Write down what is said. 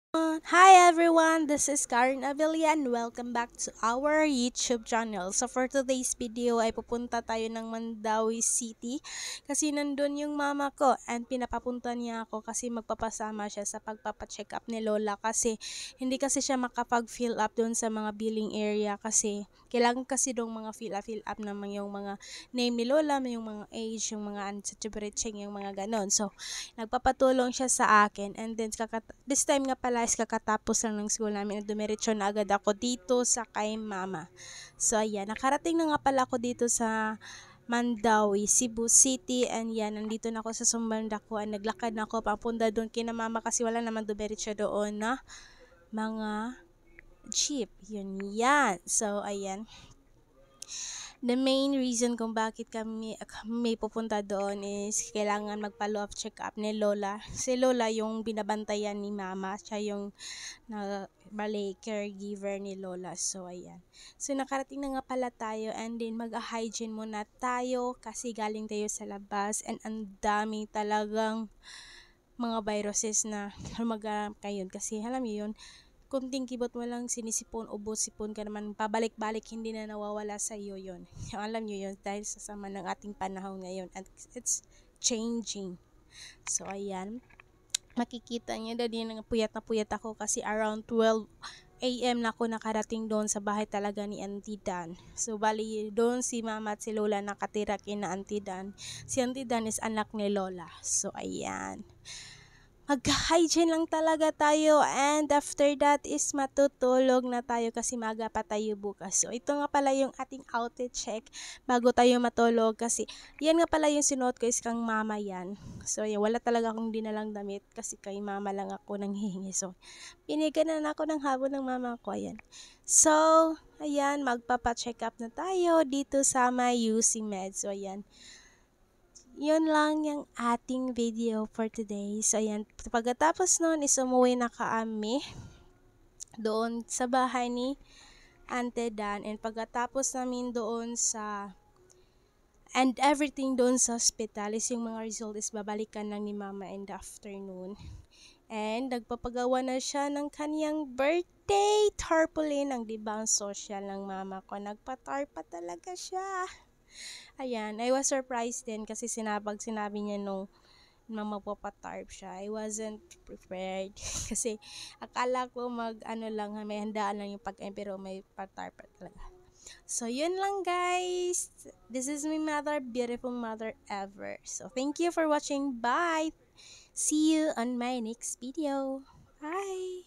Hi everyone, this is Karen Avila and welcome back to our YouTube channel. So for today's video ay pupunta tayo ng Mandawi City kasi nandun yung mama ko and pinapapunta niya ako kasi magpapasama siya sa pagpapacheck up ni Lola kasi hindi kasi siya makapag-fill up doon sa mga billing area kasi kailangan kasi doon mga fill up naman yung mga name ni Lola, yung mga age, yung mga antivirate yung mga ganon. So nagpapatulong siya sa akin and then this time nga pala is kakatapos lang ng school namin at dumiretso na agad ako dito sa kay mama. So ayan, nakarating na nga pala ako dito sa Mandawi, Cebu City and yan, nandito na ako sa Sumbandakuan, naglakad na ako papunta doon kina mama kasi wala naman dumiretso doon na mga jeep, yun yan. So ayan, the main reason kung bakit kami pupunta doon is kailangan magpa-follow up check up ni Lola. Si Lola yung binabantayan ni Mama, siya yung caregiver ni Lola. So ayan. So nakarating na nga pala tayo and then mag-hygiene muna tayo kasi galing tayo sa labas and ang dami talagang mga viruses na lumaganap ngayon kasi alam niyo yun, kunting kibot mo lang sinisipon, sipon ka naman, pabalik-balik, hindi na nawawala sa iyo yon. Alam nyo yun, dahil sa sama ng ating panahon ngayon, and it's changing. So, ayan, makikita nyo, dadi na puyat ako kasi around 12 AM na ako nakarating doon sa bahay talaga ni Auntie Dan. So, bali, doon si Mama at si Lola nakatira kina Auntie Dan. Si Auntie Dan is anak ni Lola. So, ayan, mag-hygiene lang talaga tayo and after that is matutulog na tayo kasi maga pa tayo bukas. So ito nga pala yung ating outfit check bago tayo matulog kasi yan nga pala yung sinuot ko is kang mama yan. So yan, wala talaga akong dinalang damit kasi kay mama lang ako nang hihingi. So pinigyan na ako ng habon ng mama ko. Ayan. So ayan, magpapa-check up na tayo dito sa may UC Med. So ayan, yun lang yung ating video for today. So, ayan. Pagkatapos nun is umuwi na kami doon sa bahay ni Ante Dan. And pagkatapos namin doon sa and everything doon sa hospital is yung mga result is babalikan lang ni Mama in the afternoon. And nagpapagawa na siya ng kaniyang birthday tarpaulin. Ang diba ang social ng mama ko. Nagpa-tarpa talaga siya. Ayan, I was surprised din kasi sinabi niya nung magpapatarp siya. I wasn't prepared kasi akala ko ano lang, may handaan lang yung pagkain pero may patarp talaga. So, yun lang guys. This is my mother, beautiful mother ever. So, thank you for watching. Bye! See you on my next video. Bye!